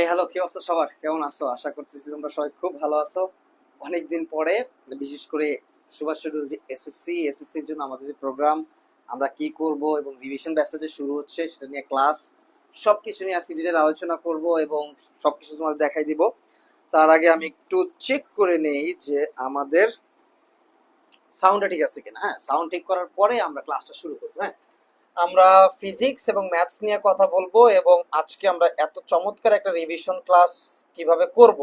Hello, কি অবস্থা সবার? কেমন আছো? আশা করতেছি তোমরা সবাই খুব ভালো আছো। অনেকদিন পরে, বিশেষ করে সুভাষ চন্দ্র যে এসএসসির জন্য আমাদের যে প্রোগ্রাম, আমরা কি করব এবং রিভিশন ব্যাচটা যে শুরু হচ্ছে সেটা নিয়ে ক্লাস, সবকিছু নিয়ে আজকে ডিটেল আলোচনা করব এবং সবকিছু তোমাদের দেখাই দিব। তার আগে আমি একটু চেক করে নেই যে আমাদের সাউন্ডটা ঠিক আছে কিনা। হ্যাঁ, সাউন্ড ঠিক করার পরে আমরা ক্লাসটা শুরু করবো। হ্যাঁ, আমরা ফিজিক্স এবং ম্যাথস নিয়ে কথা বলবো এবং আজকে আমরা এত চমৎকার একটা রিভিশন ক্লাস কিভাবে করব,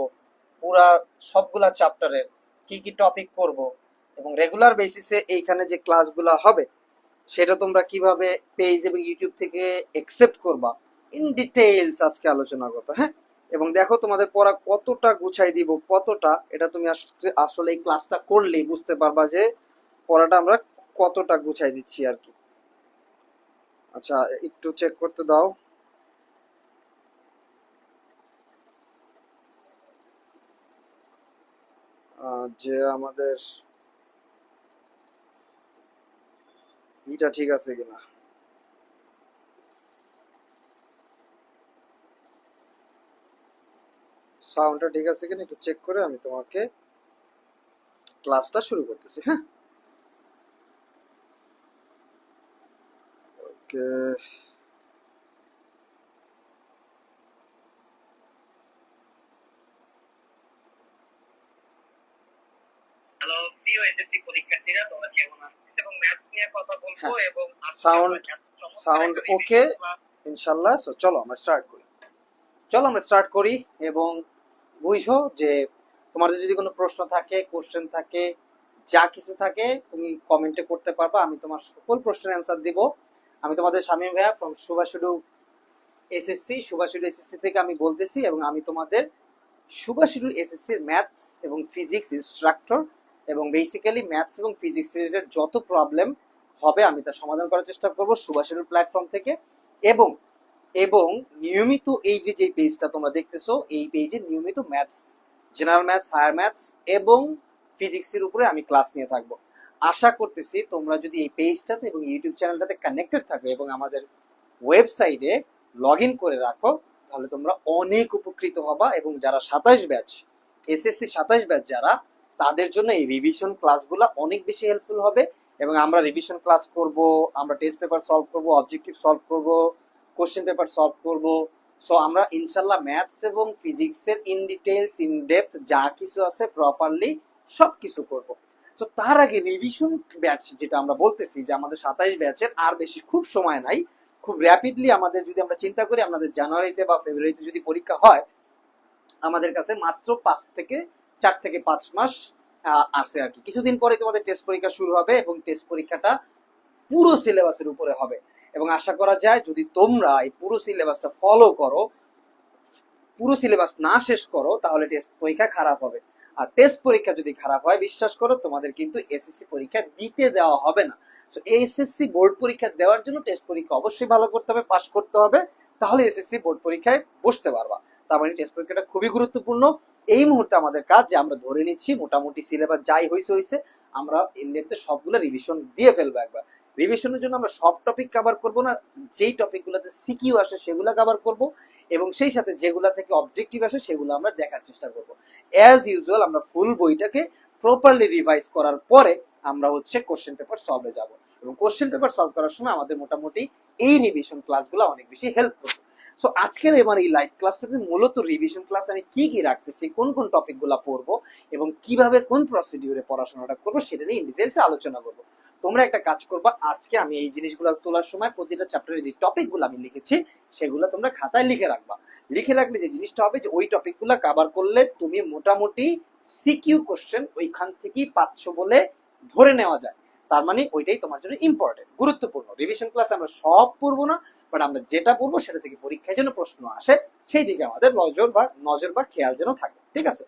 পুরা সবগুলা চ্যাপ্টারের কি কি টপিক করব এবং রেগুলার বেসিসে এইখানে যে ক্লাসগুলো হবে সেটা তোমরা কিভাবে পেজ এবং ইউটিউব থেকে একসেপ্ট করবা, ইন ডিটেইলস আজকে আলোচনা করবো। হ্যাঁ, এবং দেখো তোমাদের পড়া কতটা গুছাই দিব, কতটা, এটা তুমি আসলে এই ক্লাসটা করলেই বুঝতে পারবা যে পড়াটা আমরা কতটা গুছাই দিচ্ছি আর কি। আচ্ছা, একটু চেক করতে দাও। যে আমাদের ইটা ঠিক আছে কিনা, সাউন্ডটা ঠিক আছে কিনা একটু চেক করে আমি তোমাকে ক্লাসটা শুরু করতেছি। হ্যাঁ, ওকে। হ্যালো প্রিয় এসএসসি পরীক্ষার্থীরা, তোমরা কেমন আছো? এবং ম্যাথস নিয়ে কথা বলবো এবং সাউন্ড ওকে ইনশাআল্লাহ। সো চলো আমরা স্টার্ট করি এবং বুঝো যে তোমাদের যদি কোনো প্রশ্ন থাকে, কোশ্চেন থাকে, যা কিছু থাকে তুমি কমেন্টে করতে পারবা, আমি তোমার সকল প্রশ্নের অ্যান্সার দিব। আমি তোমাদের শামীম ভাইয়া ফ্রম সুভাষুডু এসএসসি থেকে আমি বলতেছি এবং আমি তোমাদের সুভাষুডু এসএসসির ম্যাথস এবং ফিজিক্স ইনস্ট্রাক্টর এবং বেসিক্যালি ম্যাথস এবং ফিজিক্স রিলেটেড যত প্রবলেম হবে আমি তা সমাধান করার চেষ্টা করব সুভাষুডু প্ল্যাটফর্ম থেকে। এবং এবং নিয়মিত এই যে পেজটা তোমরা দেখতেছো, এই পেজে নিয়মিত maths, general maths, higher maths এবং ফিজিক্সের উপরে আমি ক্লাস নিয়ে থাকবো। আশা করতেছি তোমরা যদি এই পেজটাতে এবং ইউটিউব চ্যানেলটাতে কানেক্টেড থাকো এবং আমাদের ওয়েবসাইটে লগ ইন করে রাখো, তাহলে তোমরা অনেক উপকৃত হবা। এবং যারা 27 ব্যাচ, এসএসসি 27 ব্যাচ যারা, তাদের জন্য এই রিভিশন ক্লাসগুলো অনেক বেশি হেল্পফুল হবে। এবং আমরা রিভিশন ক্লাস করব, আমরা টেস্ট পেপার সলভ করব, অবজেক্টিভ সলভ করব, কোশ্চেন পেপার সলভ করব। সো আমরা ইনশাল্লাহ ম্যাথস এবং ফিজিক্সের ইন ডিটেলস, ইন ডেপথ যা কিছু আছে প্রপারলি সব কিছু করব। তো তার আগে রিভিশন ব্যাচ যেটা আমরা বলতেছি যে আমাদের 27 ব্যাচের আর বেশি খুব সময় নাই, খুব র্যাপিডলি আমাদের যদি আমরা চিন্তা করি আমাদের জানুয়ারিতে বা ফেব্রুয়ারিতে যদি পরীক্ষা হয়, আমাদের কাছে মাত্র 4 থেকে 5 মাস আছে আর কি। কিছুদিন পরে তোমাদের টেস্ট পরীক্ষা শুরু হবে এবং টেস্ট পরীক্ষাটা পুরো সিলেবাসের উপরে হবে এবং আশা করা যায় যদি তোমরা এই পুরো সিলেবাসটা ফলো করো, পুরো সিলেবাস না শেষ করো, তাহলে টেস্ট পরীক্ষা খারাপ হবে। আর টেস্ট পরীক্ষা যদি খারাপ হয়, বিশ্বাস করো তোমাদের কিন্তু এসএসসি পরীক্ষা দিতে দেওয়া হবে না। তো এসএসসি বোর্ড পরীক্ষা দেওয়ার জন্য টেস্ট পরীক্ষা অবশ্যই ভালো করতে হবে, পাস করতে হবে, তাহলে এসএসসি বোর্ড পরীক্ষায় বসতে পারবা। তার মানে টেস্ট পরীক্ষাটা খুবই গুরুত্বপূর্ণ। এই মুহূর্তে আমাদের কাজ যে আমরা ধরে নিচ্ছি মোটামুটি সিলেবাস যাই হয়েছে আমরা ইনডেপথে সবগুলো রিভিশন দিয়ে ফেলবো একবার। রিভিশনের জন্য আমরা সব টপিক কভার করব না, যেই টপিকগুলোতে সিকিউ আসে সেগুলো কভার করব এবং সেই সাথে যেগুলা থেকে অবজেক্টিভ আসে সেগুলো আমরা দেখার চেষ্টা করব। অ্যাজ ইউজুয়াল আমরা ফুল বইটাকে প্রপারলি রিভাইজ করার পরে আমরা হচ্ছে কোশ্চেন পেপার সলভে যাব এবং কোশ্চেন পেপার সলভ করার সময় আমাদের মোটামুটি এই রিভিশন ক্লাসগুলো অনেক বেশি হেল্প করবে। সো আজকের এবার এই লাইভ ক্লাসটাতে মূলত রিভিশন ক্লাস আমি কি কি রাখতেছি, কোন কোন টপিকগুলো পড়বো এবং কিভাবে কোন প্রসিডিউরে পড়াশোনাটা করবো সেটা নিয়ে ইন ডিটেলসে আলোচনা করবো। তোমরা একটা কাজ করবা, আজকে আমি এই জিনিসগুলো তোলার সময় প্রতিটা চ্যাপ্টারের যে টপিকগুলো আমি লিখেছি সেগুলো তোমরা খাতায় লিখে রাখবা। লিখে রাখলে যে জিনিসটা হবে যে ওই টপিকগুলো কভার করলে তুমি মোটামুটি সিকিউ কোশ্চেন ওইখান থেকেই পাচ্ছ বলে ধরে নেওয়া যায়। তার মানে ওইটাই তোমার জন্য ইম্পর্টেন্ট, গুরুত্বপূর্ণ। রিভিশন ক্লাস আমরা সব পড়বো না, বাট আমরা যেটা পড়বো সেটা থেকে পরীক্ষায় যেন প্রশ্ন আসে সেই দিকে আমাদের নজর বা খেয়াল যেন থাকে। ঠিক আছে?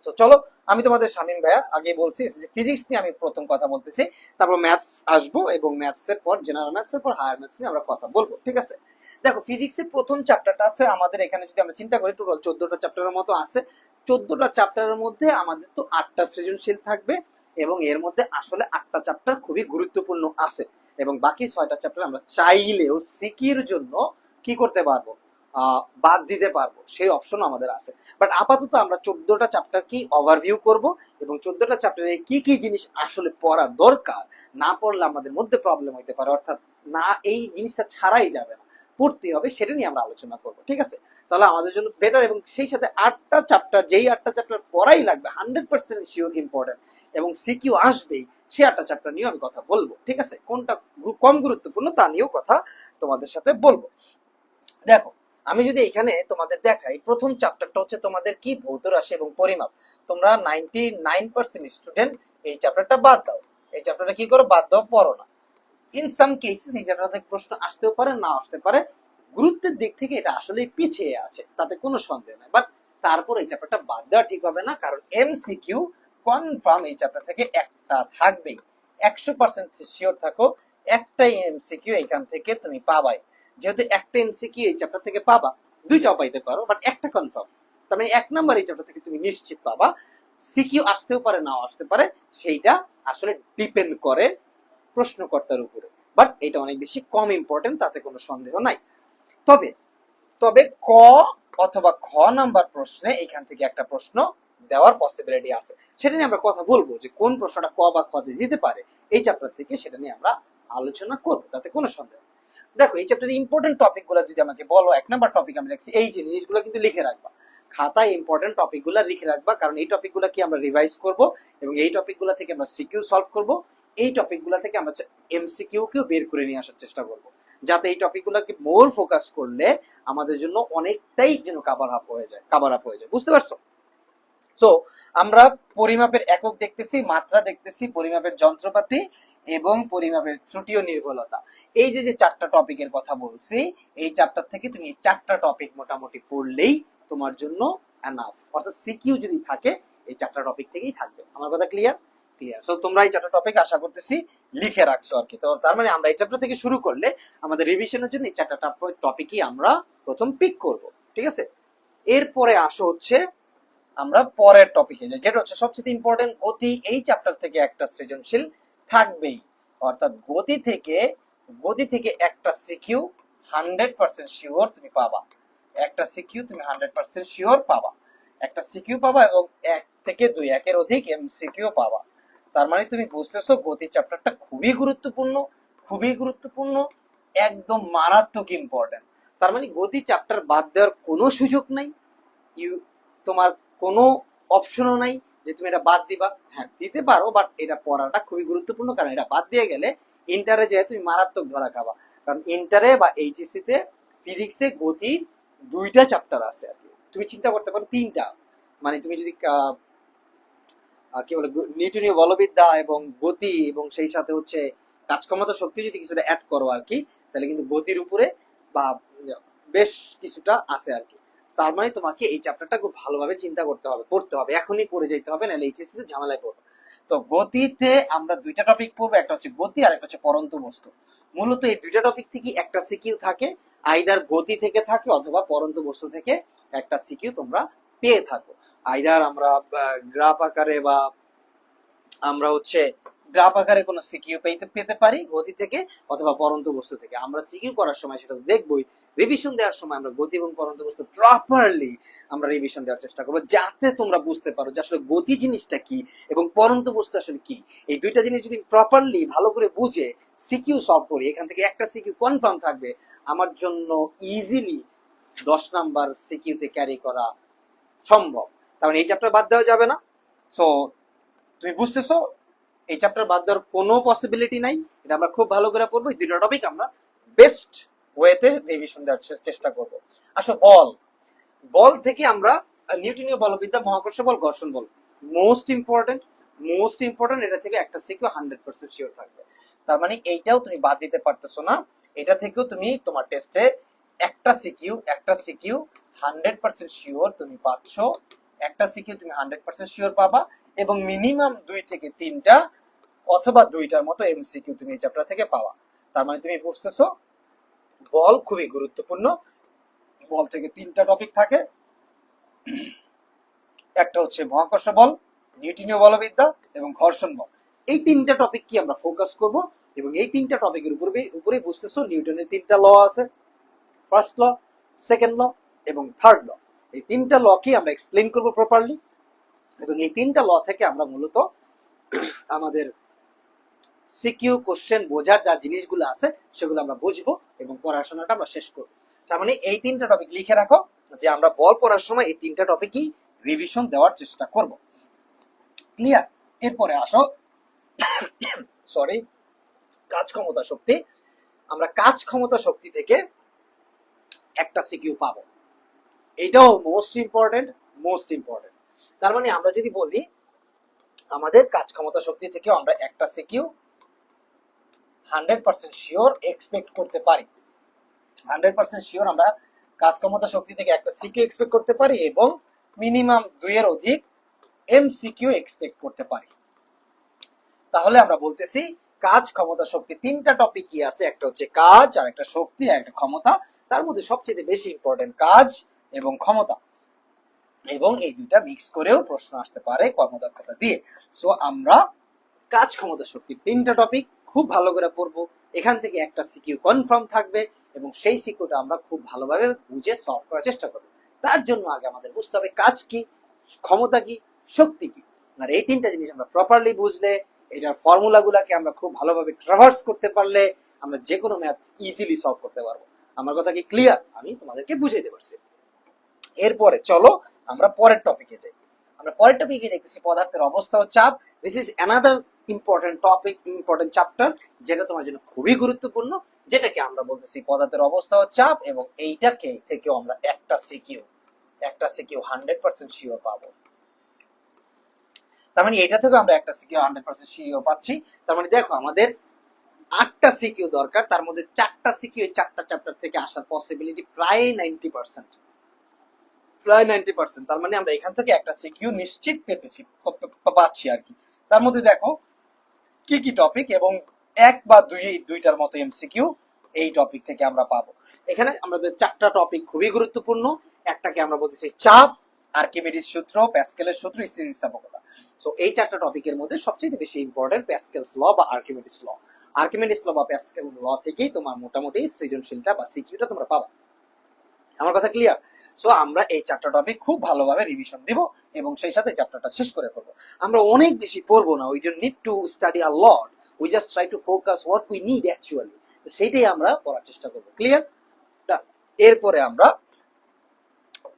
তো চলো, আমি তোমাদের শামীম ভাইয়া, আগে বলছি ফিজিক্স নিয়ে আমি প্রথম কথা বলতেছি, তারপর ম্যাথস আসবো এবং ম্যাথসের পর জেনারেল ম্যাথসের পর হায়ার ম্যাথস নিয়ে আমরা কথা বলবো। ঠিক আছে? দেখো, ফিজিক্সের প্রথম চ্যাপ্টারটা আছে আমাদের এখানে, যদি আমরা চিন্তা করি টোটাল 14টা চ্যাপ্টারের মতো আছে। 14টা চ্যাপ্টারের মধ্যে আমাদের তো 8টা সৃজনশীল থাকবে এবং এর মধ্যে আসলে 8টা চ্যাপ্টার খুবই গুরুত্বপূর্ণ আছে এবং বাকি 6টা চ্যাপ্টার আমরা চাইলেও সিকির জন্য কি করতে পারবো, বাদ দিতে পারবো, সেই অপশন আমাদের আছে। বাট আপাতত আমরা 14টা চ্যাপ্টার কি ওভারভিউ করব, এবং 14টা চ্যাপ্টারে কি কি জিনিস আসলে পড়া দরকার, না পড়লে আমাদের মধ্যে প্রবলেম হইতে পারে, অর্থাৎ না এই জিনিসটা ছাড়াই যাবে না, পড়তে হবে, সেটা নিয়ে আমরা আলোচনা করব। ঠিক আছে, তাহলে আমাদের জন্য বেটার, এবং সেই সাথে 8টা চ্যাপ্টার, যেই 8টা চ্যাপ্টার পড়াই লাগবে 100% শিওর ইম্পর্টেন্ট, এবং সিকিউ আসবেই, সেই 8টা চ্যাপ্টার নিয়েও আমি কথা বলবো। ঠিক আছে, কোনটা কম গুরুত্বপূর্ণ তা নিয়েও কথা তোমাদের সাথে বলবো। দেখো, আমি যদি এখানে তোমাদের দেখাই, প্রথম চ্যাপ্টারটা হচ্ছে তোমাদের কি, ভৌত রাশি এবং পরিমাপ। তোমরা 99% স্টুডেন্ট এই চ্যাপ্টারটা বাদ দাও, এই চ্যাপ্টারটা কি করো, বাদ দাও, পড়ো না। ইন সাম কেসেস এই চ্যাপ্টার থেকে প্রশ্ন আসতেও পারে, না আসতে পারে, গুরুত্বের দিক থেকে এটা আসলে পিছিয়ে আছে, তাতে কোনো সন্দেহ নাই। বাট তারপর এই চ্যাপ্টারটা বাদ দেওয়া ঠিক হবে না, কারণ এমসিকিউ কনফার্ম এই চ্যাপ্টার থেকে একটা থাকবেই, 100% শিওর থাকো, একটাই এমসিকিউ এখান থেকে তুমি পাবাই। যেহেতু একটা এমসিকিউ এই চ্যাপ্টার থেকে পাবা, দুইটাও পাইতে পারো, বাট একটা কনফার্ম, তার মানে 1 নাম্বার এই চ্যাপ্টার থেকে তুমি নিশ্চিত পাবা। সিকিউ আসতেও পারে, নাও আসতে পারে, সেইটা আসলে ডিপেন্ড করে প্রশ্নকর্তার উপরে, বাট এটা অনেক বেশি কম ইম্পর্টেন্ট, তাতে কোনো সন্দেহ নাই। তবে তবে ক অথবা খ নাম্বার প্রশ্নে এখান থেকে একটা প্রশ্ন দেওয়ার পসিবিলিটি আছে, সেটা নিয়ে আমরা কথা বলবো, যে কোন প্রশ্নটা ক বা খ দিতে পারে এই চ্যাপ্টার থেকে, সেটা নিয়ে আমরা আলোচনা করবো, তাতে কোনো সন্দেহ। দেখো, এই চ্যাপ্টারের ইম্পর্টেন্ট টপিক গুলো যদি আমাকে বলো, 1 নাম্বার টপিক আমি রাখছি, এই জিনিসগুলো কিন্তু লিখে রাখবা খাতায়, ইম্পর্টেন্ট টপিক গুলো লিখে রাখবা, কারণ এই টপিক গুলা কি আমরা রিভাইজ করব, এবং এই টপিক গুলা থেকে আমরা সিকিউ সলভ করব, এই টপিক গুলা থেকে আমরা এমসিকিউ কেও বের করে নিয়ে আসার চেষ্টা করব, যাতে এই টপিক গুলাকে মোর ফোকাস করলে আমাদের জন্য অনেকটাই যেন কাভার আপ হয়ে যায়, বুঝতে পারছো? সো আমরা পরিমাপের একক দেখতেছি, মাত্রা দেখতেছি, পরিমাপের যন্ত্রপাতি এবং পরিমাপের ত্রুটি ও নির্ভুলতা। এই যে যে 4টা টপিকের কথা বলছি, এই চ্যাপ্টার থেকে তুমি এই 4টা টপিক মোটামুটি পড়লেই তোমার জন্য এনাফ, অর্থাৎ সিকিউ যদি থাকে এই 4টা টপিক থেকেই থাকবে। আমার কথা ক্লিয়ার? সো তোমরা এই 4টা টপিক আশা করতেছি লিখে রাখছো আর কি। তো তার মানে আমরা এই চ্যাপ্টার থেকে শুরু করলে আমাদের রিভিশনের জন্য এই 4টা টপিকই আমরা প্রথম পিক করব। ঠিক আছে, এরপরে আসো হচ্ছে আমরা পরের টপিকে যাই, যেটা হচ্ছে সবচেয়ে ইম্পর্টেন্ট, গতি। এই চ্যাপ্টার থেকে একটা সৃজনশীল থাকবেই, অর্থাৎ গতি থেকে একটা সিকিউ 100% শিওর তুমি পাবা, একটা সিকিউ তুমি 100% শিওর পাবা, একটা সিকিউ পাবা, এবং 1 থেকে 2 একের অধিক এমসিকিউ পাবা। তার মানে তুমি বুঝতেছো গতি চ্যাপ্টারটা খুবই গুরুত্বপূর্ণ, একদম মারাত্মক ইম্পর্টেন্ট। তার মানে গতি চ্যাপ্টার বাদ দেওয়ার কোনো সুযোগ নাই, তোমার কোনো অপশনও নাই যে তুমি এটা বাদ দিবা। হ্যাঁ, দিতে পারো, বাট এটা পড়াটা খুবই গুরুত্বপূর্ণ, কারণ এটা বাদ দিয়ে গেলে ইন্টারে যেয়ে তুমি মারাত্মক ধরা খাবা, কারণ ইন্টারে বা এইচএসসি তে ফিজিক্সে গতির 2টা চ্যাপ্টার আছে আর কি, তুমি চিন্তা করতে পারো 3টা, মানে তুমি যদি কি বলে নিউটনীয় বলবিদ্যা এবং গতি এবং সেই সাথে হচ্ছে কাজক্ষমতা শক্তি যদি কিছুটা অ্যাড করো আর কি, তাহলে কিন্তু গতির উপরে বা বেশ কিছুটা আছে আর কি। তার মানে তোমাকে এই চ্যাপ্টারটা খুব ভালোভাবে চিন্তা করতে হবে, পড়তে হবে, এখনই পড়ে যেতে হবে, নাহলে এইচএসসি তে ঝামেলায় পড়বে। তো গতিতে আমরা 2টা টপিক পড়বো, একটা হচ্ছে গতি আর একটা হচ্ছে পরন্ত বস্তু। মূলত এই 2টা টপিক থেকে একটা সিকিউ থাকে, আইদার গতি থেকে থাকে অথবা পরন্ত বস্তু থেকে একটা সিকিউ তোমরা পেয়ে থাকো। আইদার আমরা গ্রাফ আকারে বা আমরা হচ্ছে গ্রাফ আকারে কোনো সিকিউ পেতে পারি গতি থেকে, অথবা পরন্ত বস্তু থেকে। আমরা সিকিউ করার সময় সেটা দেখবই, রিভিশন দেওয়ার সময় আমরা গতি এবং পরন্ত বস্তু প্রপারলি আমরা রিভিশন দেওয়ার চেষ্টা করবো, যাতে তোমরা বুঝতে পারো যে আসলে গতি জিনিসটা কি এবং পরন্ত বস্তু আসলে কি। এই 2টা জিনিস যদি প্রপারলি ভালো করে বুঝে সিকিউ সলভ করি, এখান থেকে একটা সিকিউ কনফার্ম থাকবে, আমার জন্য ইজিলি 10 নাম্বার সিকিউতে ক্যারি করা সম্ভব। তার মানে এই চ্যাপ্টার বাদ দেওয়া যাবে না। সো তুমি বুঝতেছো, এই চ্যাপ্টার বাদ দেওয়ার কোনো পসিবিলিটি নাই, এটা আমরা খুব ভালো করে পড়বো। এই 2টা টপিক আমরা বেস্ট ওয়েতে রিভিশন দেওয়ার চেষ্টা করব। আসো বল থেকে আমরা নিউটনীয় বলবিদ্যা, মহাকর্ষ বল, ঘর্ষণ বল, মোস্ট ইম্পর্টেন্ট, এটা থেকে একটা সিকিউ 100% শিওর থাকবে। তার মানে এইটাও তুমি বাদ দিতে পারতেছো না, এটা থেকেও তুমি তোমার টেস্টে একটা সিকিউ 100% শিওর তুমি পাচ্ছ, একটা সিকিউ তুমি 100% শিওর পাবা, এবং মিনিমাম 2 থেকে 3টা অথবা 2টার মতো এমসিকিউ তুমি এই চ্যাপ্টার থেকে পাওয়া। তার মানে তুমি বুঝতেছো বল খুবই গুরুত্বপূর্ণ। বল থেকে 3টা টপিক থাকে, একটা হচ্ছে মহাকর্ষ বল, নিউটনীয় বলবিদ্যা এবং ঘর্ষণ বল। এই 3টা টপিক কি আমরা ফোকাস করব, এবং এই 3টা টপিকের উপরে বুঝতেছো নিউটনের 3টা ল আছে। ফার্স্ট ল, সেকেন্ড ল এবং থার্ড ল। এই তিনটা লকে আমরা এক্সপ্লেন করব প্রপারলি, এবং এই তিনটা ল থেকে আমরা মূলত আমাদের সিকিউ কোশ্চেন বোঝার যা জিনিসগুলো আছে সেগুলো আমরা বুঝবো এবং পড়াশোনাটা আমরা শেষ করবো। তার মানে এই তিনটা টপিক লিখে রাখো যে আমরা বল পড়ার সময় এই তিনটা টপিকই রিভিশন দেওয়ার চেষ্টা করব। ক্লিয়ার? এরপরে আসো সরি কাজ ক্ষমতা শক্তি। আমরা কাজ ক্ষমতা শক্তি থেকে একটা সিকিউ পাবো, এটাও মোস্ট ইম্পর্টেন্ট। তার মানে আমরা যদি বলি আমাদের কাজ ক্ষমতা শক্তি থেকে আমরা একটা সিকিউ 100% শিওর এক্সপেক্ট করতে পারি। 100% শিওর আমরা কাজ ক্ষমতা শক্তি থেকে একটা সিকিউ এক্সপেক্ট করতে পারি এবং মিনিমাম 2 এর অধিক এমসিকিউ এক্সপেক্ট করতে পারি। তাহলে আমরা বলতেছি কাজ ক্ষমতা শক্তি তিনটা টপিক কি আছে, একটা হচ্ছে কাজ, আর একটা শক্তি, আর একটা ক্ষমতা। তার মধ্যে সবচেয়ে বেশি ইম্পর্টেন্ট কাজ এবং ক্ষমতা, এবং এই দুইটা মিক্স করেও প্রশ্ন আসতে পারে কর্মদক্ষতা দিয়ে। সো আমরা কাজ ক্ষমতা শক্তির তিনটা টপিক খুব ভালো করে পড়বো, এখান থেকে একটা সিকিউ কনফার্ম থাকবে এবং সেই সিকিউটা আমরা খুব ভালোভাবে বুঝে সলভ করার চেষ্টা করবো। তার জন্য আগে আমাদের বুঝতে হবে কাজ কি, ক্ষমতা কি, শক্তি কি। আর এই তিনটা জিনিস আমরা প্রপারলি বুঝলে, এটার ফর্মুলাগুলোকে আমরা খুব ভালোভাবে ট্রাভার্স করতে পারলে আমরা যে কোনো ম্যাথ ইজিলি সলভ করতে পারবো। আমার কথা কি ক্লিয়ার? আমি তোমাদেরকে বুঝাইতে পারছি। এরপরে চলো আমরা পরের টপিকে যাই। আমরা পরের টপিকে দেখতেছি পদার্থের অবস্থা ও চাপ। This is another important topic, important chapter, যেটা তোমার জন্য খুবই গুরুত্বপূর্ণ, যেটাকে আমরা বলতেছি পদার্থের অবস্থা ও চাপ। এবং এইটাকে থেকে আমরা একটা সিকিউ 100% শিওর পাবো। তার মানে এটা থেকে আমরা একটা সিকিউ 100% শিওর পাচ্ছি। তার মানে দেখো আমাদের 8টা সিকিউ দরকার, তার মধ্যে 4টা সিকিউ এই 4টা চ্যাপ্টার থেকে আসার পসিবিলিটি প্রায় 90%। তার মানে আমরা এখান থেকে একটা সিকিউ নিশ্চিত পাচ্ছি আর কি। তার মধ্যে দেখো কি কি টপিক, এবং এক বা দুইটার মতো এমসিকিউ এই টপিক থেকে আমরা পাবো। এখানে আমাদের 4টা টপিক খুবই গুরুত্বপূর্ণ। একটাকে আমরা বলতেছি চাপ, আর্কিমিডিস সূত্র, প্যাসকেলের সূত্র, স্থিতিস্থাপকতা। সো এই 4টা টপিকের মধ্যে সবচেয়ে বেশি ইম্পর্টেন্ট প্যাসকেলস ল বা আর্কিমিডিস ল। আর্কিমিডিস ল বা প্যাসকেল ল থেকেই তোমার মোটামুটি সৃজনশীলটা বা সিকিউটা তোমরা পাবা। আমার কথা ক্লিয়ার? সো আমরা এই 4টা টপিক খুব ভালোভাবে রিভিশন দিব এবং সেই সাথে চ্যাপ্টারটা শেষ করে ফেলবো। আমরা অনেক বেশি পড়বো না, we don't need to study a lot, we just try to focus what we need actually. সেইটাই আমরা পড়ার চেষ্টা করবো। ক্লিয়ার? এরপরে আমরা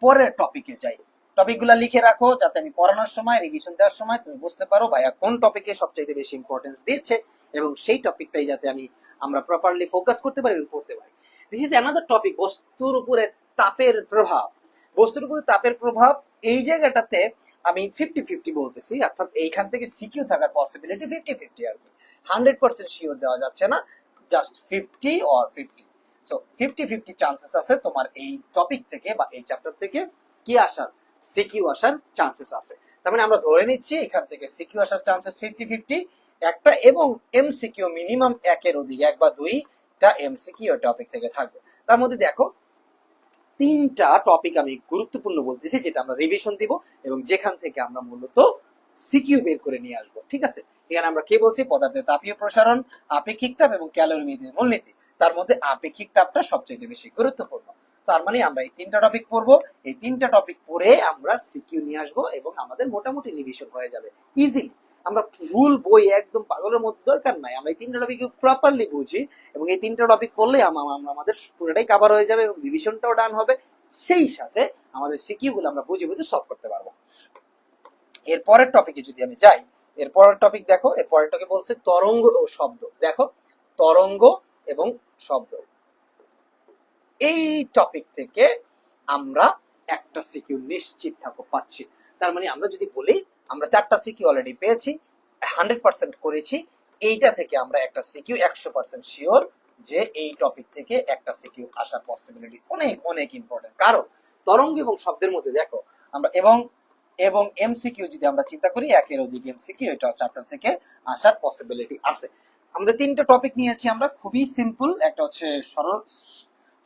পরের টপিকে যাই। টপিকগুলো লিখে রাখো যাতে আমি পড়ানোর সময়, রিভিশন দেওয়ার সময় তুমি বুঝতে পারো ভাইয়া কোন টপিকে সবচেয়ে বেশি ইম্পর্টেন্স দিয়েছে, এবং সেই টপিকটাই যাতে আমরা প্রপারলি ফোকাস করতে পারি এবং পড়তে পারি। দিস ইজ অ্যানাদার টপিক, বস্তুর উপরে তাপের প্রভাব। বস্তুর উপরে তাপের প্রভাব এই জায়গাটাতে আমি 50-50 বলতেছি, অর্থাৎ এইখান থেকে সিকিউ থাকার পসিবিলিটি 50-50 আর কি। 100% শিওর দেওয়া যাচ্ছে না, জাস্ট 50 অর 50। সো 50-50 চান্সেস আছে তোমার এই টপিক থেকে বা এই চ্যাপ্টার থেকে কি আসার, সিকিউ আসার চান্সেস আছে। তার মানে আমরা ধরে নিচ্ছি এখান থেকে সিকিউ আসার চান্সেস 50-50 একটা, এবং এমসিকিউ মিনিমাম 1-এর অধিক, 1 বা 2টা এমসিকিউ টপিক থেকে থাকবে। তার মধ্যে দেখো 3টা টপিক আমি গুরুত্বপূর্ণ বলতেছি, যেটা আমরা রিভিশন দিব এবং যেখান থেকে আমরা মূলত সিকিউ বের করে নিয়ে আসবো। ঠিক আছে? এখানে আমরা কি বলছি? পদার্থের তাপীয় প্রসারণ, আপেক্ষিক তাপ এবং ক্যালোরিমিতির মূলনীতি। তার মধ্যে আপেক্ষিক তাপটা সবচেয়ে বেশি গুরুত্বপূর্ণ। তার মানে আমরা এই 3টা টপিক পড়বো, এই 3টা টপিক পড়ে আমরা সিকিউ নিয়ে আসবো এবং আমাদের মোটামুটি রিভিশন হয়ে যাবে ইজিলি। আমরা ভুল বই একদম পাগলের মতো দরকার নাই, আমরা এই 3টা টপিক প্রপারলি বুঝি এবং এই 3টা টপিক পড়লে আমাদের পুরোটাই কভার হয়ে যাবে এবং রিভিশনটাও ডান হবে। সেই সাথে আমাদের সিকিউ গুলো আমরা বুঝে বুঝে সলভ করতে পারবো। এর পরের টপিকে যদি আমি যাই, এর পরের টপিক দেখো, এর পরের টপিক বলছে তরঙ্গ ও শব্দ। দেখো তরঙ্গ এবং শব্দ, এই টপিক থেকে আমরা একটা সিকিউ নিশ্চিত থাকো পাচ্ছি। তার মানে আমরা যদি বলি আমরা 4টা সিকিউ অলরেডি পেয়েছি, 100% করেছি, এইটা থেকে আমরা একটা সিকিউ 100% শিওর যে এই টপিক থেকে একটা সিকিউ আসার পসিবিলিটি অনেক অনেক ইম্পর্টেন্ট। কারণ তরঙ্গ এবং শব্দের মধ্যে দেখো আমরা এবং এমসিকিউ যদি আমরা চিন্তা করি, 1-এর অধিক এমসিকিউ এটা চ্যাপ্টার থেকে আসার পসিবিলিটি আছে। আমাদের 3টা টপিক নিয়েছি আমরা, খুবই সিম্পল। একটা হচ্ছে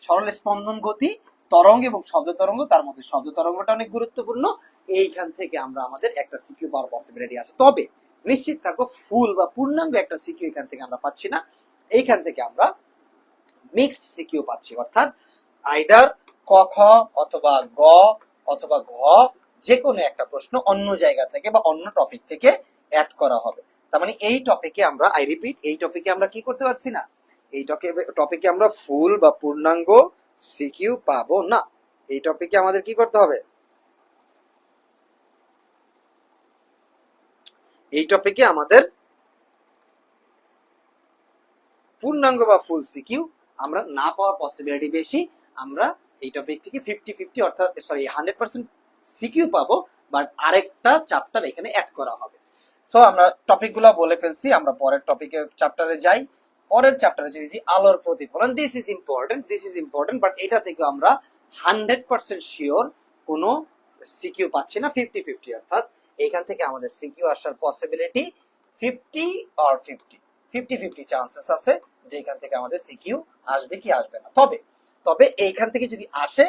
সরল স্পন্দন গতি, তরঙ্গ এবং শব্দ তরঙ্গ। তার মধ্যে শব্দ তরঙ্গটা অনেক গুরুত্বপূর্ণ। এইখান থেকে আমরা আমাদের একটা সিকিউ পাওয়ার পসিবিলিটি আছে। তবে নিশ্চিত থাকো ফুল বা পূর্ণাঙ্গ একটা সিকিউ এখান থেকে আমরা পাচ্ছি না, এইখান থেকে আমরা মিক্সড সিকিউ পাচ্ছি, অর্থাৎ আইদার ক খ অথবা গ অথবা ঘ যে কোনো একটা প্রশ্ন অন্য জায়গা থেকে বা অন্য টপিক থেকে অ্যাড করা হবে। তার মানে এই টপিকে আমরা, আই রিপিট, এই টপিকে আমরা কি করতে পারছি না, এই টপিকে আমরা ফুল বা পূর্ণাঙ্গ সিকিউ পাবো না। এই টপিকে আমাদের কি করতে হবে, এই টপিকে আমাদের পূর্ণাঙ্গ বা ফুল সিকিউ আমরা না পাওয়ার পসিবিলিটি বেশি। আমরা এই টপিক থেকে 50-50 অর্থাৎ 100% সিকিউ পাবো, বাট আরেকটা চ্যাপ্টার এখানে অ্যাড করা হবে। সো আমরা টপিকগুলো বলে ফেলছি, আমরা পরের টপিকে চ্যাপ্টারে যাই। পরের চ্যাপ্টারে যদি আলোর প্রতিফলন, দিস ইজ ইম্পর্টেন্ট, বাট এটা থেকে আমরা 100% শিওর কোনো সিকিউ পাচ্ছি না, 50-50, অর্থাৎ এখান থেকে আমাদের সিকিউ আসার পসিবিলিটি 50 চান্সেস আছে যে এখান থেকে আমাদের সিকিউ আসবে কি আসবে না। তবে এইখান থেকে যদি আসে,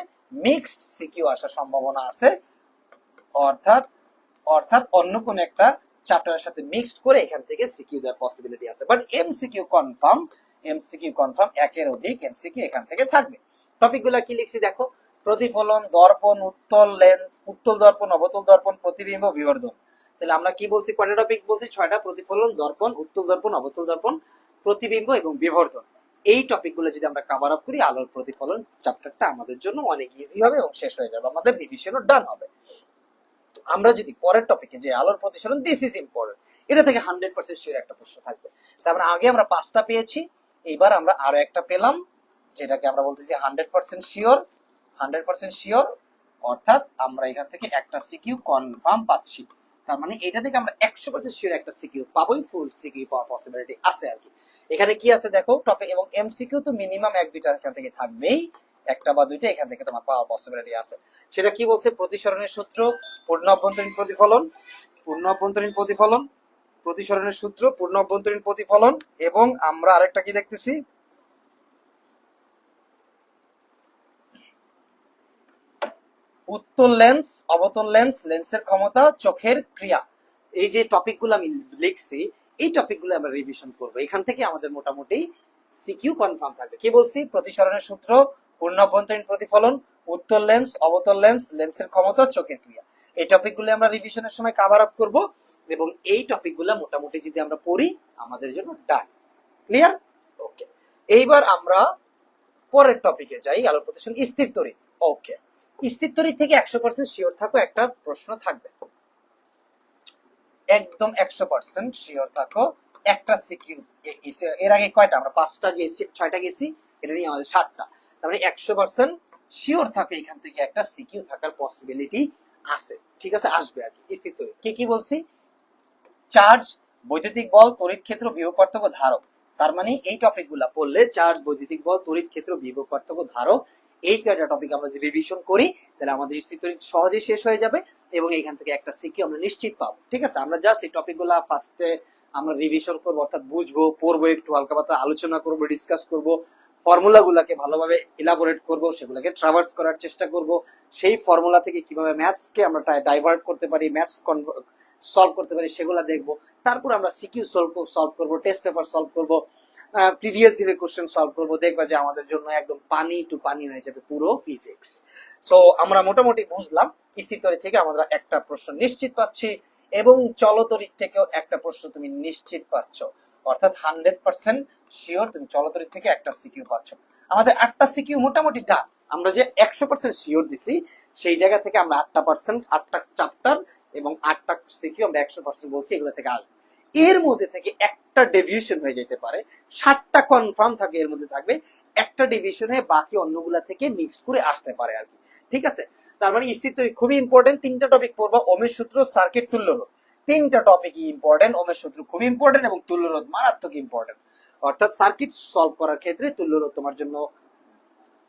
মিক্সড সিকিউ আসার সম্ভাবনা আছে, অর্থাৎ অন্য কোন একটা চ্যাপ্টারের সাথে মিক্সড করে এখান থেকে সিকিউ দেওয়ার পসিবিলিটি আছে। বাট এমসিকিউ কনফার্ম একের অধিক এমসিকিউ এখান থেকে থাকবে। টপিকগুলো কি লিখছি দেখো, প্রতিফলন, দর্পণ, উত্তল লেন্স, উত্তল দর্পণ, অবতল দর্পণ, প্রতিবিম্ব, বিবর্ধন। তাহলে আমরা কি বলছি, কয়টা টপিক বলছি, 6টা। প্রতিফলন, দর্পণ, উত্তল দর্পণ, অবতল দর্পণ, প্রতিবিম্ব এবং বিবর্ধন। এই টপিকগুলো যদি আমরা কভার আপ করি, আলোর প্রতিফলন চ্যাপ্টারটা আমাদের জন্য অনেক ইজি হবে এবং শেষ হয়ে যাবে, আমাদের রিভিশনও ডান হবে। আমরা যদি পরের টপিকে যে আলোর প্রতিফলন, দিস ইজ ইম্পর্টেন্ট, এটা থেকে 100% শিওর একটা প্রশ্ন থাকবে। তারপরে আগে আমরা 5টা পেয়েছি, এইবার আমরা আরো একটা পেলাম, যেটাকে আমরা বলতেছি 100% শিওর, অর্থাৎ আমরা এখান থেকে একটা সিকিউ কনফার্ম পাচ্ছি। তার মানে এটা থেকে আমরা 100% শিওর একটা সিকিউ পাবোই, ফুল সিকিউ পাওয়ার পসিবিলিটি আছে আর কি। এখানে কি আছে দেখো, টপিক এবং এমসিকিউ তো মিনিমাম 1-2টা এখান থেকে থাকবেই, একটা বা দুইটা এখান থেকে তোমার পাওয়ার পসিবিলিটি আছে। সেটা কি বলছে, প্রতিসরণের সূত্র, পূর্ণ অভ্যন্তরীণ প্রতিফলন, প্রতিসরণের সূত্র, পূর্ণ অভ্যন্তরীণ প্রতিফলন, এবং আমরা আরেকটা কি দেখতেছি, উত্তল লেন্স, অবতল লেন্স, লেন্সের ক্ষমতা, চোখের ক্রিয়া। এই যে টপিকগুলো আমি লিখছি, এই টপিকগুলো আমরা রিভিশন করব। এখান থেকে আমাদের মোটামুটি সিকিউ কনফার্ম থাকবে। কি বলছি, প্রতিসরণের সূত্র, পূর্ণ অভ্যন্তরীণ প্রতিফলন, উত্তল লেন্স, অবতল লেন্স, লেন্সের ক্ষমতা, চোখের ক্রিয়া। এই টপিকগুলো আমরা রিভিশনের সময় কভার আপ করব, এবং এই টপিকগুলো মোটামুটি যদি আমরা পড়ি, আমাদের জন্য ডান। ক্লিয়ার? ওকে, এইবার আমরা পরের টপিকে যাই, আলোর প্রতিসরণ, স্থির তড়িৎ। ওকে, স্থির তড়িৎ থেকে 100% শিওর থাকো, একটা প্রশ্ন থাকবে, একদম 100% শিওর থাকো একটা সিকিউ। এর আগে কয়টা, আমরা 5টা গেছি, 6টা গেছি, এটা নিয়ে আমাদের 7টা। তার মানে 100% শিওর থাকে এখান থেকে একটা সিকিউ থাকার পসিবিলিটি আছে। ঠিক আছে, আসবে আর কি। স্থির তড়িৎ কি বলছি, চার্জ, বৈদ্যুতিক বল, তড়িৎ ক্ষেত্র, বিভব পার্থক্য, ধারক। তার মানে এই টপিকগুলো পড়লে, চার্জ, বৈদ্যুতিক বল, তড়িৎ ক্ষেত্র, বিভব পার্থক্য, ধারক, এই কয়টা টপিক আমরা যদি রিভিশন করি, তাহলে আমাদের স্থির তড়িৎ সহজেই শেষ হয়ে যাবে এবং এখান থেকে একটা সিকিউ আমরা নিশ্চিত পাবো। ঠিক আছে, আমরা জাস্ট এই টপিকগুলো ফার্স্টে আমরা রিভিশন করবো, অর্থাৎ বুঝবো, পড়বো, একটু হালকা পাতলা আলোচনা করবো, ডিসকাস করবো, ফর্মুলাগুলোকে ভালোভাবে ইলাবোরেট করবো, সেগুলোকে ট্রাভার্স করার চেষ্টা করব, সেই ফর্মুলা থেকে কিভাবে ম্যাথসকে আমরা ডাইভার্ট করতে পারি, ম্যাথস সলভ করতে পারি, সেগুলো দেখবো। তারপর আমরা সিকিউ সলভ করবো, টেস্ট পেপার সলভ করবো, প্রিভিয়াস ইয়ারের কোশ্চেন সলভ করবো, দেখবা যে আমাদের জন্য একদম পানি টু পানি হয়ে যাবে পুরো ফিজিক্স। সো আমরা মোটামুটি বুঝলাম, স্থির তড়িৎ থেকে আমরা একটা প্রশ্ন নিশ্চিত পাচ্ছি, এবং চলতড়িৎ থেকেও একটা প্রশ্ন তুমি নিশ্চিত পাচ্ছ, অর্থাৎ 100% শিওর তুমি চলতড়িৎ থেকে একটা সিকিউ পাচ্ছ। আমাদের 8টা সিকিউ মোটামুটি ডান। আমরা যে 100% শিওর দিছি, সেই জায়গা থেকে আমরা 8টা চ্যাপ্টার এবং 8টা সিকিউ আমরা 100% বলছি, এগুলো থেকে আসবে। এর মধ্যে থেকে একটা ডেভিয়েশন হয়ে যেতে পারে, 7টা কনফার্ম থাকে, এর মধ্যে থাকবে একটা ডেভিয়েশন হয়ে বাকি অন্যগুলা থেকে মিক্সড করে আসতে পারে আর কি। ঠিক আছে, তার মানে স্থির তড়িৎ খুবই ইম্পর্টেন্ট। 3টা টপিক পড়বা, ওহমের সূত্র, সার্কিট, তুল্যরোধ। 3টা টপিকই ইম্পর্টেন্ট, ওহমের সূত্র খুবই ইম্পর্টেন্ট এবং তুল্যরোধ মারাত্মক ইম্পর্টেন্ট। অর্থাৎ সার্কিট সলভ করার ক্ষেত্রে তুল্যরোধ তোমার জন্য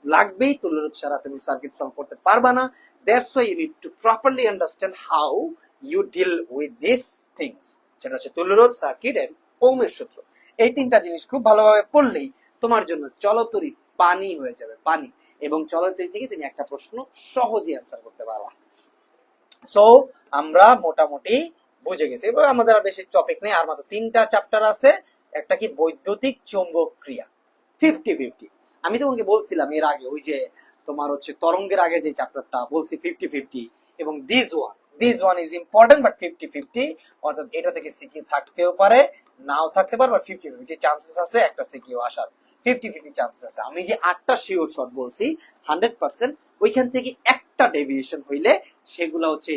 লাগবেই, তুল্যরোধ ছাড়া তুমি সার্কিট সলভ করতে পারবা না। That's why you need to properly understand how you deal with this things, সেটা হচ্ছে তুল্যরোধ, সার্কিট এন্ড ওহমের সূত্র। এই 3টা জিনিস খুব ভালোভাবে পড়লেই তোমার জন্য চলতড়িৎ পানি হয়ে যাবে, পানি, এবং চলতড়িৎ থেকে তুমি একটা প্রশ্ন সহজেই অ্যান্সার করতে পারবা। সো আমরা মোটামুটি বুঝে গেছি, এবার আমাদের আর বেশি টপিক নেই, আর মাত্র 3টা চ্যাপ্টার আছে। একটা কি, বৈদ্যুতিক চৌম্বক ক্রিয়া, 50-50। আমি তোমাকে বলছিলাম এর আগে, ওই যে তোমার হচ্ছে তরঙ্গের আগে যে চ্যাপ্টারটা বলছি 50-50, এবং this one is important but 50-50, অর্থাৎ এটা থেকে সিকিউ থাকতেও পারে নাও থাকতে পারে, বাট 50-50 চান্সেস আছে একটা সিকিউ আসার, 50-50 চান্সেস আছে। আমি যে 8টা শিওর শট বলছি 100%, ওইখান থেকে একটা ডেভিয়েশন হইলে সেগুলো হচ্ছে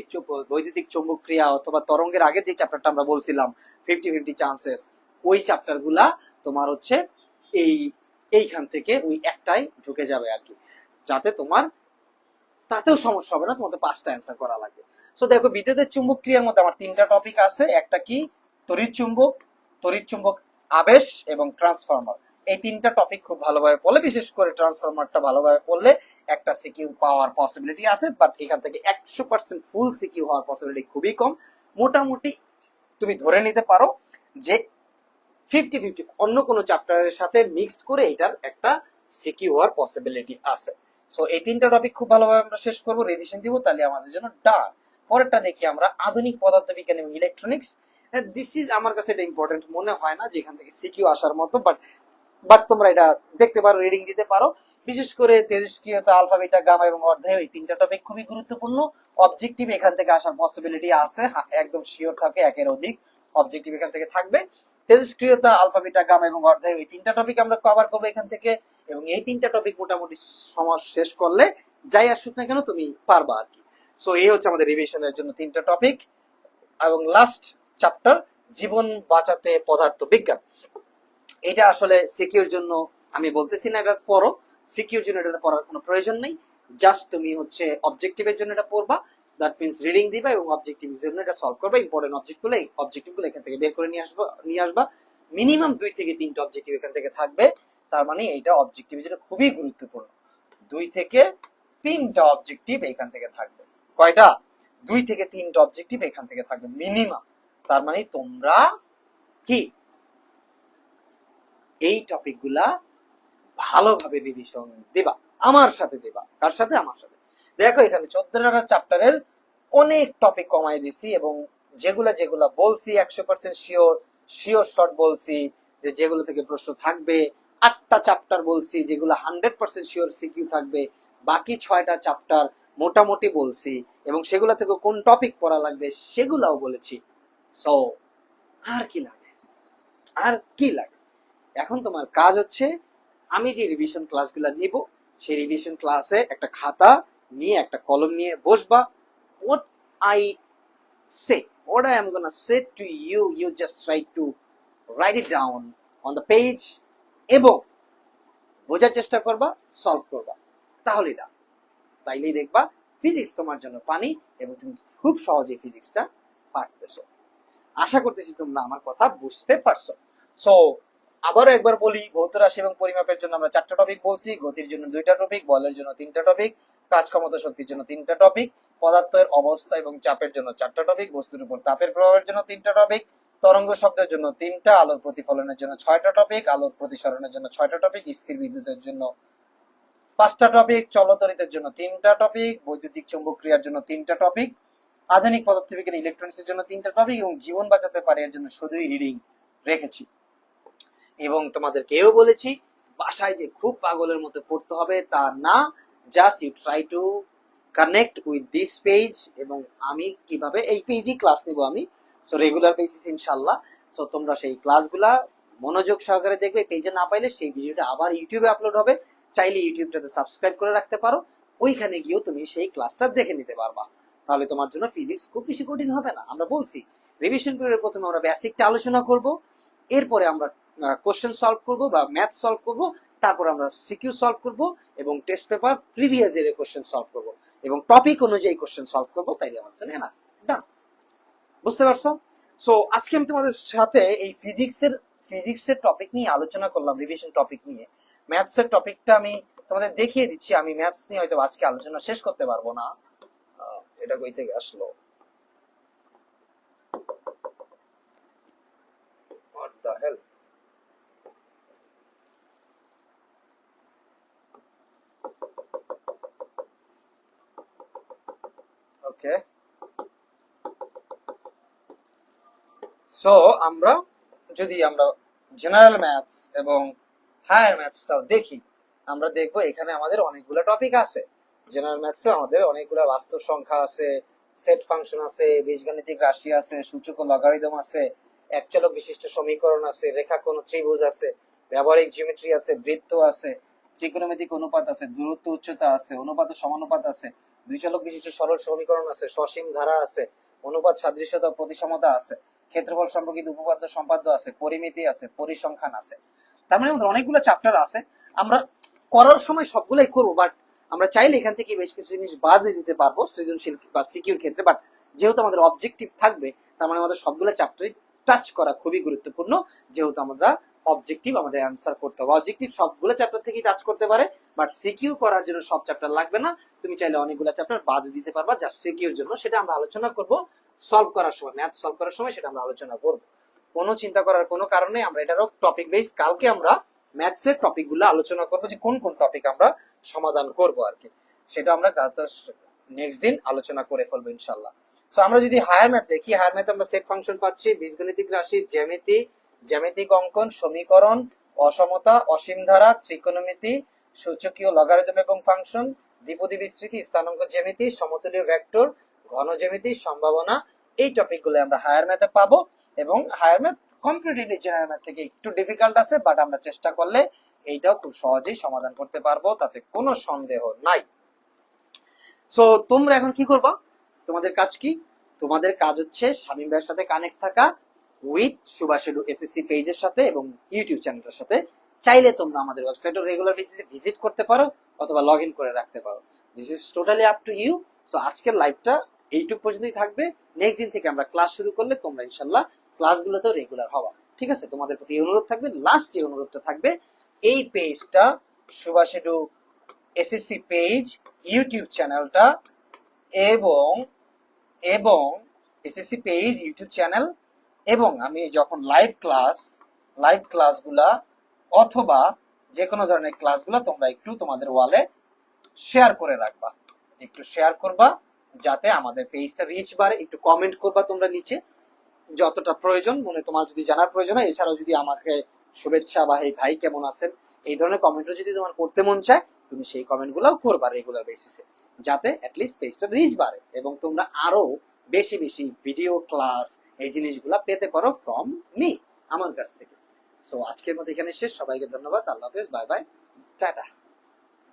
বৈদ্যুতিক চৌম্বক ক্রিয়া অথবা তরঙ্গের আগে যে চ্যাপ্টারটা আমরা বলছিলাম 50-50 চান্সেস, ওই চ্যাপ্টার গুলা তোমার হচ্ছে এইখান থেকে ওই একটাই ঢুকে যাবে আর কি, যাতে তোমার তাতেও সমস্যা হবে না, তোমাদের 5টা অ্যান্সার করা লাগবে। সো দেখো বিদ্যুতের চুম্বক ক্রিয়ার মধ্যে আমার 3টা টপিক আছে, একটা কি তড়িৎ চুম্বক আবেশ এবং ট্রান্সফরমার। এই 3টা টপিক খুব ভালোভাবে পড়লে, বিশেষ করে ট্রান্সফরমারটা ভালোভাবে পড়লে একটা সিকিউ পাওয়ার পসিবিলিটি আছে, বাট এখান থেকে 100% ফুল সিকিউ হওয়ার পসিবিলিটি খুবই কম। মোটামুটি তুমি ধরে নিতে পারো যে 50-50 অন্য কোনো চ্যাপ্টারের সাথে মিক্সড করে এটার একটা সিকিউ হওয়ার পসিবিলিটি আছে। সো এই 3টা টপিক খুব ভালোভাবে আমরা শেষ করব, রিভিশন দিব, তাহলে আমাদের জন্য ডান। পরেরটা দেখি আমরা আধুনিক পদার্থবিজ্ঞান এবং ইলেকট্রনিক্স। দিস ইজ আমার কাছে এটা ইম্পর্টেন্ট মনে হয় না যে এখান থেকে সিকিউ আসার মতো, বাট তোমরা এটা দেখতে পারো, রিডিং দিতে পারো। বিশেষ করে তেজস্ক্রিয়তা, আলফা, বিটা, গামা এবং অর্ধায়ু, এই 3টা টপিক খুবই গুরুত্বপূর্ণ। অবজেক্টিভ এখান থেকে আসার পসিবিলিটি আছে, একদম শিওর থাকে, একের অধিক অবজেক্টিভ এখান থেকে থাকবে। তেজস্ক্রিয়তা, আলফা, বিটা, গামা এবং অর্ধায়ু, এই 3টা টপিক আমরা কভার করবো এখান থেকে, এবং এই 3টা টপিক মোটামুটি সমাজ শেষ করলে যাই আসুক না কেন তুমি পারবা আর কি। সো এই হচ্ছে আমাদের রিভিশনের জন্য 3টা টপিক। এবং লাস্ট চ্যাপ্টার জীবন বাঁচাতে পদার্থ বিজ্ঞান, এটা আসলে সিকিউর জন্য আমি বলতেছি না এটা পড়ো, সিকিউর জন্য এটা পড়ার কোনো প্রয়োজন নেই, জাস্ট তুমি হচ্ছে অবজেক্টিভের জন্য এটা পড়বা, দ্যাট মিন্স রিডিং দিবা এবং অবজেক্টিভের জন্য এটা সলভ করবা, ইম্পর্টেন্ট অবজেক্টিভগুলো এখান থেকে বের করে নিয়ে আসবা। মিনিমাম 2 থেকে 3টা অবজেক্টিভ এখান থেকে থাকবে, তার মানে এটা অবজেক্টিভের জন্য খুবই গুরুত্বপূর্ণ। 2 থেকে 3টা অবজেক্টিভ এখান থেকে থাকবে। কয়টা? 2 থেকে 3টা অবজেক্টিভ এখান থেকে থাকবে মিনিমাম। তার মানে তোমরা কি এই টপিকগুলা ভালোভাবে রিভিশন দিবা, আমার সাথে দিবা। কার সাথে? আমার সাথে। দেখো এখানে 14টা চ্যাপ্টারের অনেক টপিক কমাই দিছি, এবং যেগুলা বলছি 100% শিওর শর্ট বলছি, যে যেগুলো থেকে প্রশ্ন থাকবে। 8টা চ্যাপ্টার বলছি যেগুলো 100% শিওর সিকিউ থাকবে। বাকি 6টা চ্যাপ্টার মোটামুটি বলছি, এবং সেগুলো থেকে কোন টপিক পড়া লাগবে সেগুলাও বলেছি। সো আর কি লাগে, আর কি লাগে? এখন তোমার কাজ হচ্ছে, আমি যে রিভিশন ক্লাসগুলো নিব সেই রিভিশন ক্লাসে একটা খাতা নিয়ে একটা কলম নিয়ে বসবা। what I what I am gonna say to you, you just try to write it down on the page এবং বোঝার চেষ্টা করবা, সলভ করবা, তাহলেই না। তাইলেই দেখবা ফিজিক্স তোমার জন্য পানি, এবং তুমি খুব সহজে ফিজিক্সটা পারতেছো। আশা করতেছি তোমরা আমার কথা বুঝতে পারছো। সো আবারও একবার বলি, ভৌত রাশি এবং পরিমাপের জন্য আমরা 4টা টপিক বলছি, গতির জন্য 2টা টপিক, বলের জন্য 3টা টপিক, কাজ ক্ষমতা শক্তির জন্য 3টা টপিক, পদার্থের অবস্থা এবং চাপের জন্য 4টা টপিক, বস্তুর উপর তাপের প্রভাবের জন্য 3টা টপিক, তরঙ্গ শব্দের জন্য 3টা, আলোর প্রতিফলনের জন্য 6টা টপিক, আলোর প্রতিসরণের জন্য 6টা টপিক, স্থির বিদ্যুতের জন্য 5টা টপিক, চলতরিতের জন্য 3টা টপিক, বৈদ্যুতিক চৌম্বক ক্রিয়ার জন্য 3টা টপিক, আধুনিক পদার্থবিজ্ঞান ইলেকট্রনিক্সের জন্য 3টা টপিক, এবং জীবন বাঁচাতে পারে এর জন্য শুধুই রিডিং রেখেছি। এবং তোমাদেরকেও বলেছি বাসায় যে খুব পাগলের মতো পড়তে হবে তা না, just you try to connect with this page, এবং আমি কিভাবে এই পেজই ক্লাস নিব আমি, সো রেগুলার বেসিস ইনশাল্লাহ। সো তোমরা সেই ক্লাসগুলা মনোযোগ সহকারে দেখবে। পেজে না পাইলে সেই ভিডিওটা আবার ইউটিউবে আপলোড হবে, চাইলে ইউটিউবটাতে সাবস্ক্রাইব করে রাখতে পারো, ওইখানে গিয়েও তুমি সেই ক্লাসটা দেখে নিতে পারবা। তাহলে তোমার জন্য ফিজিক্স খুব বেশি কঠিন হবে না। আমরা বলছি রিভিশন পিরিয়ডের প্রথমে আমরা বেসিকটা আলোচনা করব, এরপরে আমরা কোশ্চেন সলভ করব বা ম্যাথ সলভ করব, তারপর আমরা সিকিউ সলভ করব, এবং টেস্ট পেপার প্রিভিয়াস ইয়ারের কোশ্চেন সলভ করব, এবং টপিক অনুযায়ী কোশ্চেন সলভ করব। তাইলে আমার জন্য না ডান। বুঝতে পারছো? সো আজকে আমি তোমাদের সাথে এই ফিজিক্সের টপিক নিয়ে আলোচনা করলাম, রিভিশন টপিক নিয়ে। ম্যাথসের টপিকটা আমি তোমাদের দেখিয়ে দিচ্ছি। আমি ম্যাথস নিয়ে হয়তো আজকে আলোচনা শেষ করতে পারবো না। এটা কই থেকে আসলো? What the hell? Okay. So আমরা জেনারেল ম্যাথস এবং হায়ার ম্যাথসটাও দেখি, আমরা দেখবো এখানে আমাদের অনেকগুলো টপিক আছে। জেনারেল ম্যাথসে আমাদের অনেকগুলো বাস্তব সংখ্যা আছে, সেট ফাংশন আছে, বীজগাণিতিক রাশি আছে, সূচক ও লগারিদম আছে, একচলক বিশিষ্ট সমীকরণ আছে, রেখাকোণ ও ত্রিভুজ আছে, ব্যবহারিক জিওমেট্রি আছে, বৃত্ত আছে, ত্রিকোণমিতিক অনুপাত আছে, দূরত্ব উচ্চতা আছে, অনুপাত ও সমানুপাত আছে, দুই চলক বিশিষ্ট সরল সমীকরণ আছে, সসীম ধারা আছে, অনুপাত সাদৃশ্যতা ও প্রতিসমতা আছে, ক্ষেত্রফল সম্পর্কিত উপপাদ্য সম্পাদ্য আছে, পরিমিতি আছে, পরিসংখ্যান আছে। তার মানে আমাদের অনেকগুলো চ্যাপ্টার আছে। আমরা করার সময় সবগুলাই করবো, বাট আমরা চাইলে এখান থেকে বেশ কিছু জিনিস বাদ দিতে পারবো সৃজনশীল বা সিকিউর ক্ষেত্রে। বাট যেহেতু আমাদের অবজেক্টিভ থাকবে, তার মানে আমাদের সবগুলো চ্যাপ্টারে টাচ করা খুবই গুরুত্বপূর্ণ। যেহেতু আমরা অবজেক্টিভ আমাদের অ্যান্সার করতে হবে, অবজেক্টিভ সবগুলো চ্যাপ্টার থেকেই টাচ করতে পারে, বাট সিকিউ করার জন্য সব চ্যাপ্টার লাগবে না। তুমি চাইলে অনেকগুলো চ্যাপ্টার বাদ দিতে পারবা জাস্ট সিকিউর জন্য। সেটা আমরা আলোচনা করব সলভ করার সময়, ম্যাথ সলভ করার সময় সেটা আমরা আলোচনা করব। কোনো চিন্তা করার কোনো কারণে আমরা এটারও টপিক বেস কালকে আমরা ম্যাথসের টপিক গুলো আলোচনা করবো, যে কোন কোন টপিক আমরা সমাধান করব আর কি, সেটা আমরা নেক্সট দিন আলোচনা করে ফেলবো ইনশাল্লাহ। সো আমরা যদি হায়ার ম্যাথ দেখি, হায়ার ম্যাথ আমরা সেট ফাংশন পাচ্ছি, বীজগণিতিক রাশি, জ্যামিতি, জ্যামিতিক অঙ্কন, সমীকরণ, অসমতা, অসীম ধারা, ত্রিকোণমিতি, সূচকীয় লগারিদম এবং ফাংশন, দ্বিপদী বিস্তৃতি, স্থানাঙ্ক জ্যামিতি, সমতলীয় ভেক্টর, ঘন জ্যামিতি, সম্ভাবনা, এই টপিকগুলো আমরা হায়ার ম্যাথে পাবো। এবং higher math comparatively general math থেকে একটু ডিফিকাল্ট আছে, বাট আমরা চেষ্টা করলে এইটাও খুব সহজেই সমাধান করতে পারবো, তাতে কোনো সন্দেহ নাই। সো তোমরা এখন কি করবা, তোমাদের কাজ কি? তোমাদের কাজ হচ্ছে শামীম ভাইয়ের সাথে কানেক্ট থাকা, উইথ সুভাষ এসএসসি পেজের সাথে এবং ইউটিউব চ্যানেলের সাথে। চাইলে তোমরা আমাদের ওয়েবসাইটে রেগুলার বেসিসে ভিজিট করতে পারো অথবা লগ ইন করে রাখতে পারো। This is totally up to you. So আজকের লাইভটা এইটুকু পর্যন্তই থাকবে। নেক্সট দিন থেকে আমরা ক্লাস শুরু করলে তোমরা ইনশাল্লাহ ক্লাসগুলোতেও রেগুলার হওয়া, ঠিক আছে? তোমাদের প্রতি অনুরোধ থাকবে, লাস্ট যে অনুরোধটা থাকবে, এই পেজটা সুভাষ এসএসসি পেজ ইউটিউব চ্যানেলটা এবং এবং এসএসসি পেজ ইউটিউব চ্যানেল, এবং আমি যখন লাইভ ক্লাসগুলা অথবা যে কোনো ধরনের ক্লাসগুলো তোমরা একটু তোমাদের ওয়ালে শেয়ার করে রাখবা, একটু শেয়ার করবা যাতে আমাদের পেজটা রিচ বাড়ে। একটু কমেন্ট করবা তোমরা নিচে যতটা প্রয়োজন, মনে তোমার যদি জানার প্রয়োজন হয়। এছাড়াও যদি আমাকে শুভেচ্ছা বা এই ভাই কেমন আছেন এই ধরনের কমেন্টও যদি তোমার করতে মন চায়, তুমি সেই কমেন্টগুলোও করবা রেগুলার বেসিসে, যাতে অ্যাটলিস্ট পেজটা রিচ বাড়ে এবং তোমরা আরো বেশি বেশি ভিডিও ক্লাস এই জিনিসগুলো পেতে পারো ফ্রম মি, আমার কাছ থেকে। সো আজকের মতো এখানে শেষ। সবাইকে ধন্যবাদ, আল্লাহ হাফেজ, বাই বাই, টাটা।